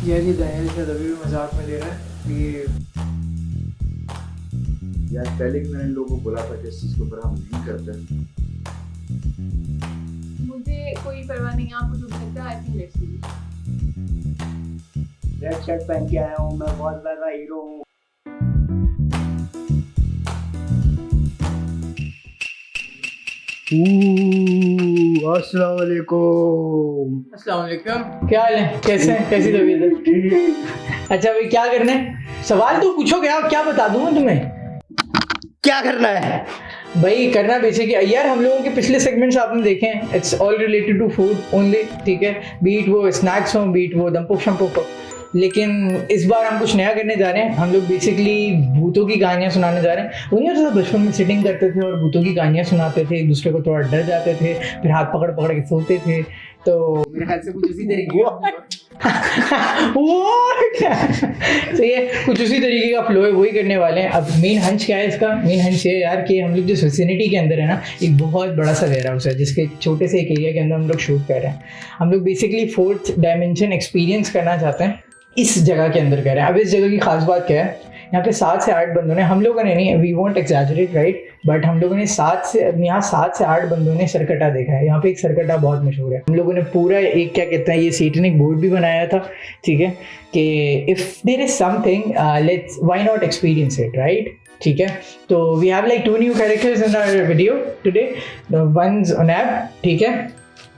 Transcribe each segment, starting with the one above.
ये दानियल शायद अभी भी मजाक में ले रहा है कि यार पहले भी मैंने इन लोगों को बोला था कि इस चीज़ के ऊपर हम नहीं करते। मुझे कोई परवाह नहीं है, आपको जो लगता है I think let's see. Red shirt पहन के आया हूँ, मैं बहुत बड़ा हीरो हूँ। अस्सलाम वालेकुम। अस्सलाम वालेकुम, क्या हाल है, कैसे हैं, कैसी तबीयत है? अच्छा भाई क्या करना है, सवाल तो पूछोगे आप, क्या बता दूंगा तुम्हें। क्या करना है भाई करना बेसिकली यार, हम लोगों के पिछले सेगमेंट्स आपने देखे हैं, it's all related to food only, ठीक है, बीट वो स्नैक्स हो, बीट वो दमपुक शमपुक हो। लेकिन इस बार हम कुछ नया करने जा रहे हैं, हम लोग बेसिकली भूतों की कहानियां सुनाने जा रहे हैं। उन्हें तो बचपन में सिटिंग करते थे और भूतों की कहानियां सुनाते थे, एक दूसरे को थोड़ा डर जाते थे, फिर हाथ पकड़ पकड़ के सोते थे। तो मेरे ख्याल से कुछ उसी तरीके तो ये कुछ उसी तरीके का फ्लो है, वही करने वाले हैं। अब मेन हंच क्या है इसका, मेन हंच ये यार कि हम लोग जिस विसिनिटी के अंदर है ना, एक बहुत बड़ा सा वेयर हाउस है जिसके छोटे से एक एरिया के अंदर हम लोग शूट कर रहे हैं। हम लोग बेसिकली 4th डायमेंशन एक्सपीरियंस करना चाहते हैं इस जगह के अंदर कह रहे हैं। अब इस जगह की खास बात क्या है, यहाँ पे 7 से 8 बंदों ने, हम लोगों ने नहीं, we won't exaggerate right, but हम लोगों ने 7 से 8 बंदों ने सरकटा देखा है। यहाँ पे एक सरकटा बहुत मशहूर है, हम लोगों ने पूरा एक क्या कहते हैं ये सेटनिक बोर्ड भी बनाया था, ठीक है, कि if there is something let's why not experience it right, ठीक है। तो we have like 2 new characters in our video today, the ones Onaib, ठीक है,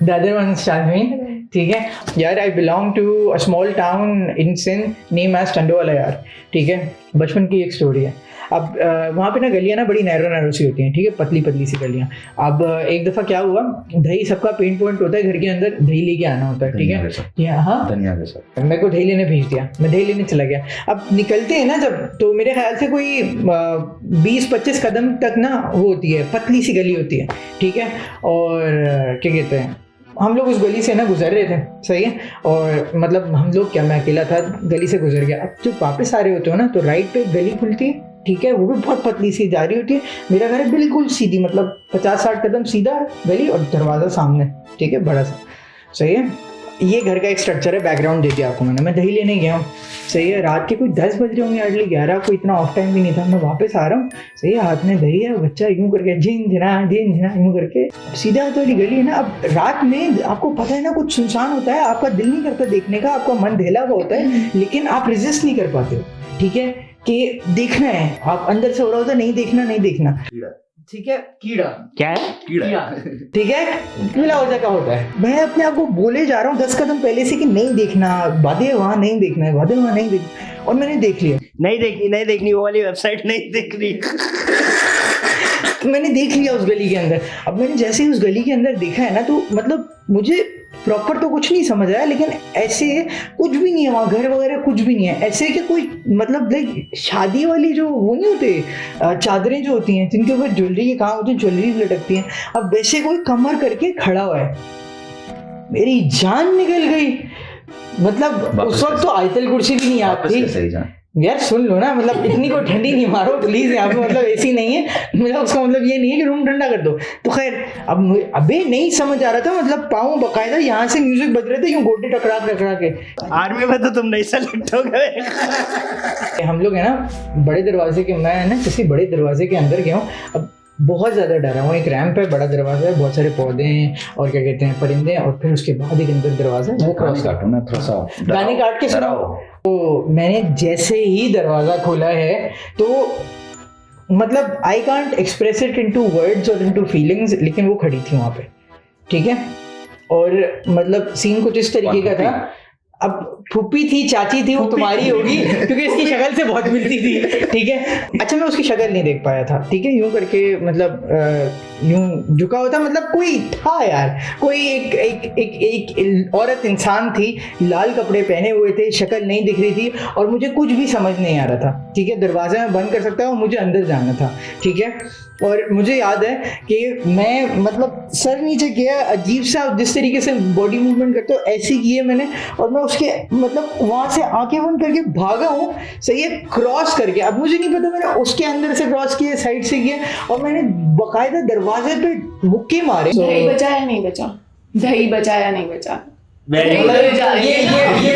the other one is Shalmeen, ठीक है। यार I belong to a small town in Sindh name as Tandowala यार, ठीक है, बचपन की एक स्टोरी है। अब वहाँ पे ना गलियाँ ना बड़ी नैरो सी होती हैं, ठीक है, पतली पतली सी गलियाँ। अब एक दफ़ा क्या हुआ, दही सबका पेन पॉइंट होता है घर के अंदर, दही लेके आना होता है, ठीक है, हाँ धनिया के साथ मेरे को दही लेने भेज दिया, मैं दही लेने चला गया। अब निकलते हैं ना जब, तो मेरे ख्याल से कोई 20-25 कदम तक ना वो होती है, पतली सी गली होती है, ठीक है। और क्या कहते हैं, हम लोग उस गली से ना गुजर रहे थे, सही है, और मतलब हम लोग क्या, मैं अकेला था, गली से गुजर गया। अब जब वापस आ रहे होते हो ना, तो राइट पे गली खुलती है, ठीक है, वो भी बहुत पतली सी जा रही होती है। मेरा घर है बिल्कुल सीधी, मतलब 50-60 कदम सीधा गली और दरवाज़ा सामने, ठीक है, बड़ा सा, सही है। ये घर का एक स्ट्रक्चर है, बैकग्राउंड दे दिया आपको मैंने। मैं दही लेने गया हूँ, सही है, रात के कोई 10 बज रहे होंगे, अर्ली 11, कोई इतना ऑफ टाइम भी नहीं था। मैं वापस आ रहा हूँ, सही है, हाथ में दही है, बच्चा यूँ करके झिंझना यूँ करके सीधा हाथ वाली गली है ना। अब रात में आपको पता है ना, कुछ सुनसान होता है, आपका दिल नहीं करता देखने का, आपका मन दहला हुआ होता है, लेकिन आप रेजिस्ट नहीं कर पाते हो, ठीक है, कि देखना है, आप अंदर से हो रहा होता है नहीं देखना, ठीक है, कीड़ा, क्या है कीड़ा, ठीक है, कीड़ा हो जाएगा होता है। मैं अपने आप को बोले जा रहा हूँ 10 कदम पहले से कि नहीं देखना, बादल वहाँ नहीं देखना है, बादल वहाँ नहीं देखना, और मैंने देख लिया। नहीं देखनी वो वाली वेबसाइट नहीं देखनी। तो मैंने देख लिया उस गली के अंदर। अब मैंने जैसे ही उस गली के अंदर देखा है ना, तो मतलब मुझे प्रॉपर तो कुछ नहीं समझ आया, लेकिन ऐसे कुछ भी नहीं है वहाँ, घर वगैरह कुछ भी नहीं है, ऐसे कि कोई मतलब लाइक शादी वाली जो वो नहीं होते चादरें जो होती हैं जिनके ऊपर ज्वेलरी के काम होते हैं, ज्वेलरी लटकती हैं, अब वैसे कोई कमर करके खड़ा हुआ है। मेरी जान निकल गई, मतलब उस वक्त तो आयतल कुर्सी भी नहीं आती यार, सुन लो ना, मतलब इतनी कोई ठंडी नहीं मारो प्लीज, यहाँ पे मतलब एसी नहीं है, मतलब उसका मतलब ये नहीं है कि रूम ठंडा कर दो। तो खैर अब अबे नहीं समझ आ रहा था, मतलब पाँव बकायदा यहाँ से म्यूजिक बज रहे थे, यूँ गोटे टकरा के। आर्मी में तो तुम नहीं सेलेक्ट हो गए। हम लोग है ना बड़े दरवाजे के, मैं ना किसी बड़े दरवाजे के अंदर गया हूँ। अब बहुत ज़्यादा डर है, वो एक रैंप है, बड़ा दरवाजा है, बहुत सारे पौधे हैं और क्या कहते हैं परिंदे हैं, और फिर उसके बाद एक अंदर दरवाजा है, वो क्रॉस काटो ना, थोड़ा सा गाने काट के सुनाओ। तो मैंने जैसे ही दरवाज़ा खोला है, तो मतलब I can't express it into words और इनटू फीलिंग्स, लेकिन वो खड़ी थी वहाँ पे, ठीक है। और मतलब सीन कुछ इस तरीके का था, अब फूफी थी, चाची थी, वो तुम्हारी होगी क्योंकि इसकी शक्ल से बहुत मिलती थी, ठीक है। अच्छा मैं उसकी शक्ल नहीं देख पाया था, ठीक है, यूं करके मतलब यूं झुका होता, मतलब कोई था यार, कोई एक औरत इंसान थी, लाल कपड़े पहने हुए थे, शक्ल नहीं दिख रही थी, और मुझे कुछ भी समझ नहीं आ रहा था, ठीक है। दरवाजा मैं बंद कर सकता हूँ, मुझे अंदर जाना था, ठीक है। और मुझे याद है कि मैं मतलब सर नीचे किया, अजीब सा जिस तरीके से बॉडी मूवमेंट करते हो ऐसे किए मैंने, और मैं उसके मतलब वहाँ से आंखें बंद करके भागा हूँ, सही है, क्रॉस करके। अब मुझे नहीं पता मैंने उसके अंदर से क्रॉस किया, साइड से किया, और मैंने बाकायदा दरवाजे पे मुक्के मारे। दही बचा या नहीं बचा, दही बचा या नहीं बचा, ये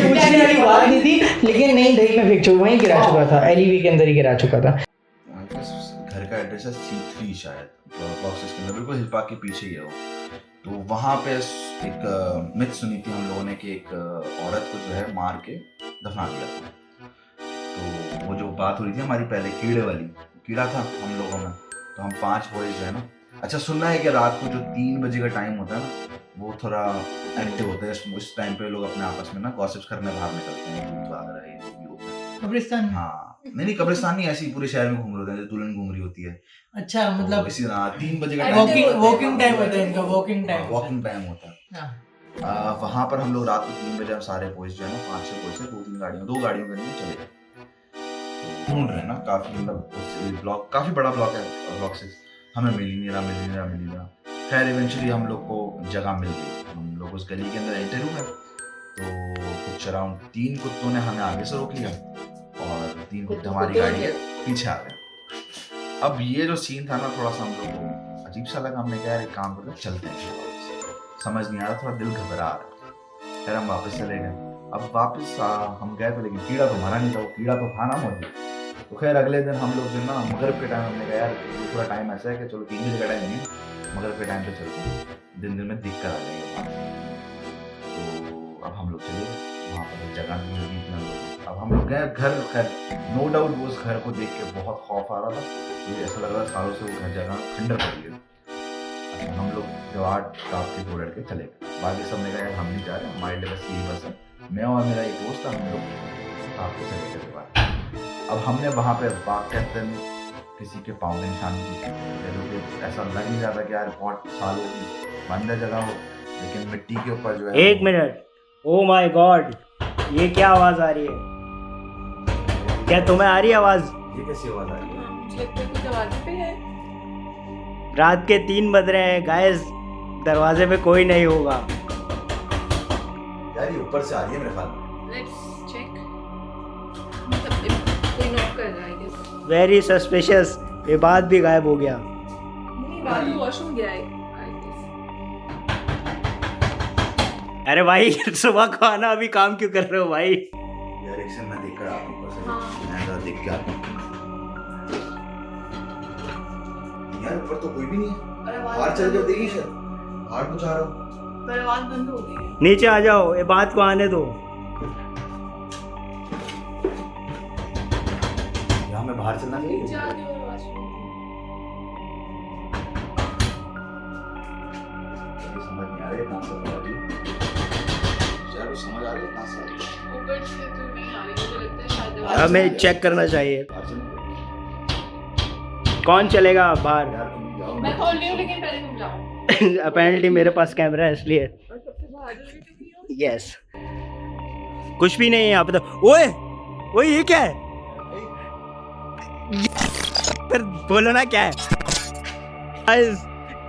पूछने वाली बात नहीं थी। लेकिन नहीं दही में फेंक चुका, वहीं गिरा चुका था, एलईवी के अंदर ही गिरा चुका था। घर का एड्रेस है C3 शायद बॉक्सेस के अंदर, बिल्कुल हिल पार्क के पीछे ही है वो। तो वहाँ पे एक मिथ सुनी थी हम लोगों ने कि एक औरत को जो है मार के दफना दिया था। तो वो जो बात हो रही थी हमारी पहले कीड़े वाली, कीड़ा था हम लोगों में, तो हम 5 बॉयज है ना। अच्छा सुनना है कि रात को जो 3 बजे का टाइम होता है ना, वो थोड़ा एक्टिव होता है। उस टाइम पे लोग अपने आपस में ना गॉसिप्स करने बाहर निकलते हैं, भूत भाग रहा है, ये भी होता है। कब्रिस्तान। हाँ नहीं कब्रिस्तान नहीं, ऐसे ही पूरे शहर में घूम रहे होते हैं, दुल्हन घूम रही होती है। अच्छा मतलब इसी तरह 3 बजे का वॉकिंग टाइम होता है इनका, वॉकिंग टाइम होता है। वहाँ पर हम लोग रात को 3 बजे हम सारे बॉयज जो है ना, 5-6 बॉयज से 2-3 गाड़ियों, 2 गाड़ियों के अंदर चले गए। ढूंढ रहे हैं ना, काफी मतलब ब्लॉक काफी बड़ा ब्लॉक है, ब्लॉक 6 हमें मिल ही नहीं रहा। खैर इवेंचुअली हम लोग को जगह मिल गई, हम लोग उस गली के अंदर एंटर हुए। तो कुछ अराउंड 3 कुत्तों ने हमें आगे से रोक लिया और 3 कुत्ते हमारी गाड़ी के पीछे आ गए। अब ये जो सीन था ना, थोड़ा सा हम लोग को अजीब सा लगा। हमने कहा यार एक काम करते चलते हैं, समझ नहीं आ रहा, थोड़ा दिल घबरा रहा। फिर हम वापस चले गए। अब वापस हम गए तो लेकिन कीड़ा तो मरा नहीं था, वो कीड़ा तो खाना मौजूद। तो खैर अगले दिन हम लोग जो ना मगरिब के टाइम हमने कहा यार थोड़ा टाइम ऐसा है कि चलो 3 बजे का टाइम नहीं है, मगरिब के टाइम पे चलते हैं, दिन में दिक्कत आ जाएगी। तो अब हम लोग चले वहाँ पर जगह नहीं मिली थी हम लोग। अब हम लोग गए घर। खैर नो डाउट वो उस घर को देख के बहुत खौफ आ रहा था, मुझे ऐसा लग रहा था सालों से वो घर जगह खंडर पड़ गई। हम लोग दीवार टाप के 2 लड़के चले गए। बाकी सब ने कहा यार हम नहीं जा रहे, हमारे लिए बस यही बस है। मैं और मेरा एक दोस्त था, हम लोग आपके चले गए दीवार। अब हमने वहाँ पे वाक़ किसी के पाँव में निशान की, ऐसा लग नहीं रहा था कि यार बहुत सालों की बंद है जगह हो, लेकिन मिट्टी के ऊपर जो है। 1 मिनट, ओ माय गॉड, ये क्या आवाज आ रही है? क्या तुम्हें आ रही है आवाज? ये कैसी आवाज आ रही है? मुझे लगता है कुछ दरवाजे पे है। रात के 3 बज रहे हैं गाइस, दरवाजे पे कोई नहीं होगा। यार ये ऊपर से आ रही है मेरे ख्याल में। Let's check. मतलब कोई नॉक कर रहा है आई गेस। Very suspicious. ये बात भी गायब हो गया। नहीं, बात वॉशरूम गया है आई गेस। अरे भाई सुबह को आना, अभी काम क्यों कर रहे हो भाई? यार एक सेकंड मैं देख कर आता हूँ ऊपर से। हाँ। मैं जरा देख के आता हूँ। यार ऊपर तो कोई भी नहीं है। बाहर चल के देखिए, शायद बाहर कुछ आ रहा हो। पर आवाज बंद हो गई है। नीचे आ जाओ, ये बात को आने दो। यहाँ मैं बाहर चलना चाहिए। नीचे आ गया वॉशरूम। समझ नहीं आ रहा है कहाँ से आ रही है। यार समझ आ रही है कहाँ से आ रही है। ऊपर से तो नहीं आ रही, मुझे लगता है शायद हमें चेक करना चाहिए। बाहर चलना। कौन चलेगा बाहर? यार तुम जाओ। मैं खोल रही हूँ लेकिन पहले तुम जाओ। अपेरेंटली मेरे पास कैमरा है इसलिए। और सबसे बाहर जो भी तुम हो। यस, कुछ भी नहीं है यहाँ पे तो। ओए ओए, ये क्या है? फिर बोलो ना क्या है। गाइस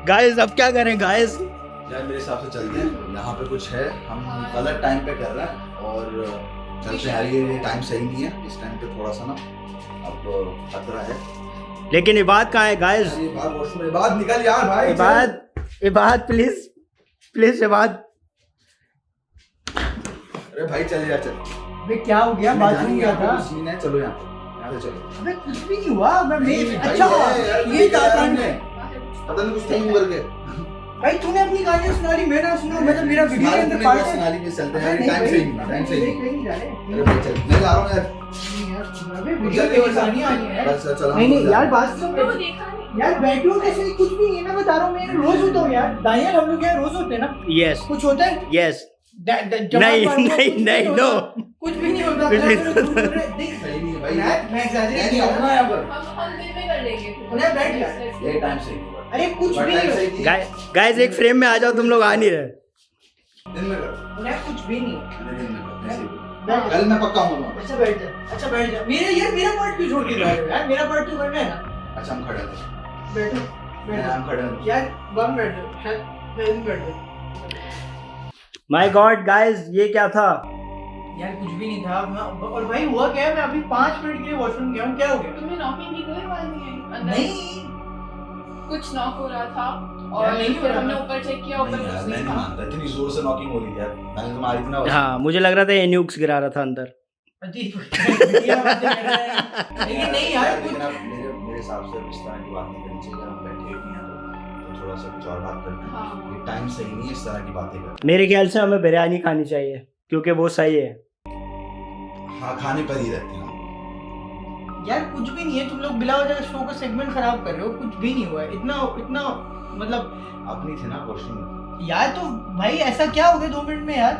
गाइस अब क्या करें गाइस? यार मेरे हिसाब से चलते हैं, यहाँ पे कुछ है, हम गलत टाइम पे कर रहे हैं और चलते हैं। ये टाइम सही नहीं है, इस टाइम पे थोड़ा सा ना अब खतरा है। लेकिन ये बात कहाँ है गाइस? ये बात वॉशरूम में, बात निकल यार भाई। ये बात प्लीज प्लीज, ये बात। अरे भाई चल यार चल। अबे क्या हो गया? बाथरूम क्या था? सीन है, चलो यहाँ से चलो। अबे कुछ भी नहीं हुआ। नहीं, अच्छा भाई, ये चाहता हमने है। पता नहीं कुछ नहीं करके। भाई तूने अपनी कहानी सुना ली, मैंने सुना, मतलब मेरा वीडियो के अंदर पार्ट है। सुनाली में चलते हैं, अरे टाइम नहीं से भाई, टाइम से नहीं जा रहे। अरे भाई चल, मैं जा रहा हूँ यार। अबे वीडियो की कहानी आ रही है। बस चल। नहीं नहीं यार, बात सुन। तुमने वो देखा नहीं? यार बैठो कैसे? कुछ भी नहीं है, मैं बता रहा हूँ, मैं रोज होता हूँ यार। दानियल हम लोग यहाँ रोज होते हैं ना। यस कुछ होता है? यस। जवाब नहीं मारो, नहीं कुछ नहीं, होता। नो। कुछ भी नहीं होता। कुछ नहीं देख सही नहीं है भाई। मैं exaggerate नहीं कर रहा हूँ यहाँ पर। हम दिन में कर लेंगे। उन्हें बैठ जा। ये टाइम सही नहीं हुआ। अरे कुछ भी नहीं होता। गाइस एक फ्रेम में आ जाओ, तुम लोग आ नहीं रहे। दिन में कर। उन्हें कुछ भी नहीं। दिन में कर, ऐसे ही। बैठ जा। कल मैं पक्का हूँ। अच्छा बैठ जा, अच्छा बैठ जा। मेरा पार्ट क्यों छोड़ के जा रहे हो यार? मेरा पार्ट तो करना है ना। अच्छा हम खड़े हैं। बैठो बैठो। हम खड़े हैं। यार बम बैठ जाओ, शायद मैं बैठ जाऊँ। माय गॉड गाइस, ये क्या था? यार कुछ भी नहीं था। और भाई हुआ क्या है, मैं अभी 5 मिनट के लिए वॉशरूम गया हूँ। क्या हो गया? तुम्हें नॉकिंग की कोई आवाज नहीं आई अंदर? नहीं कुछ नॉक हो रहा था यार, और नहीं हो फिर रहा हमने था। ऊपर चेक किया, ऊपर नहीं यार, कुछ मैं नहीं नहीं था। मानता, इतनी जोर से नॉकिंग हो रही थी यार। मैंने तुम्हारी थी ना। हाँ मुझे लग रहा था ये न्यूक्स गिरा रहा था अंदर। अजीब घटिया बातें कर रहे हैं। लेकिन नहीं यार लेकिन आप मेरे हिसाब से इस तरह की बात नहीं करनी चाहिए। हम बैठे भी हैं तो थोड़ा सा कुछ और बात करते हैं। हाँ। ये टाइम सही नहीं है इस तरह की बातें करना। मेरे ख्याल से हमें बिरयानी खानी चाहिए क्योंकि वो सही है। हाँ, खाने पर ही रहते हैं हम। यार कुछ भी नहीं है, तुम लोग बिला वजह शो का सेगमेंट खराब कर रहे हो, कुछ भी नहीं हुआ है। इतना इतना मतलब अपनी थे ना क्वेश्चन। यार तो भाई ऐसा क्या हो गया 2 मिनट में यार?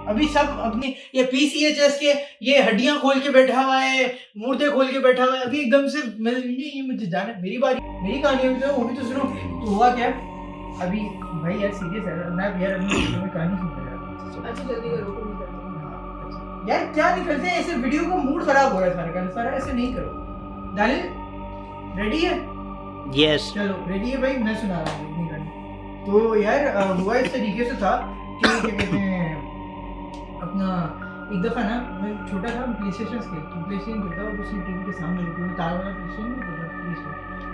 अभी सब अपनी ये पीसीएचएस के ये हड्डियां खोल के बैठा हुआ है, मुर्दे खोल के बैठा हुआ है, अभी एकदम से ये मुझे जाना है, मेरी बारी, मेरी कहानी अभी तो वो भी तो सुनो। तो हुआ क्या अभी भाई यार सीरियस है मैं यार अपनी वीडियो में कहानी सुन रहा अच्छा जल्दी करो, कोई नहीं करते हैं। यार क्या निकलते हैं ऐसे, वीडियो का मूड खराब हो रहा है सारा का सारा, ऐसे नहीं करो। दानिल रेडी है? यस। चलो रेडी है भाई, मैं सुना रहा हूँ अपनी कहानी। तो यार हुआ इस तरीके से था कि क्या कहते हैं अपना एक दफ़ा ना मैं छोटा था, प्ले स्टेशन खेलता और दूसरी टीवी के सामने लेते हुए तार वाला प्ले स्टेशन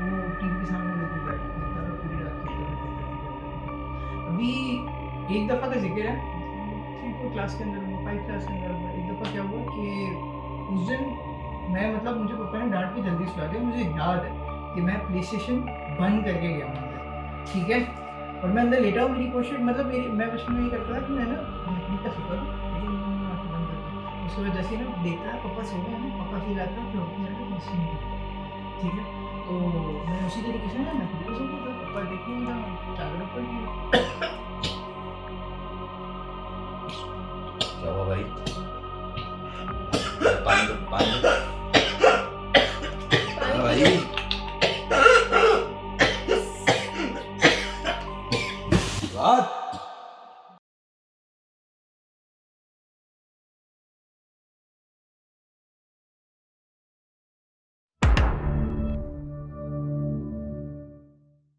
वो टीवी के सामने लेते हुए खेलता था पूरी रात खेलता। अभी एक दफ़ा का जिक्र है 3-4 क्लास के अंदर 5 क्लास के अंदर एक दफ़ा क्या हुआ कि उस दिन मैं मतलब मुझे पापा ने डांट के जल्दी सुला दिया। मुझे याद है कि मैं प्ले स्टेशन बंद करके गया हूँ, ठीक है, और मैं अंदर लेटा हूँ। मेरी कोशिश मतलब मैं बचपन में ये करता था कि मैं ना का सोता था, लेकिन मैंने आँखें बंद कर दी। उसके बाद जैसे ना देखता है पापा सो गए हैं, पापा फील आता है फिर उठ जाता है मशीन में, ठीक है। तो मैं उसी तरीके से ना मैं खुद सो गया था, पापा देखने में चादर ऊपर की। क्या हुआ भाई? पानी पानी भाई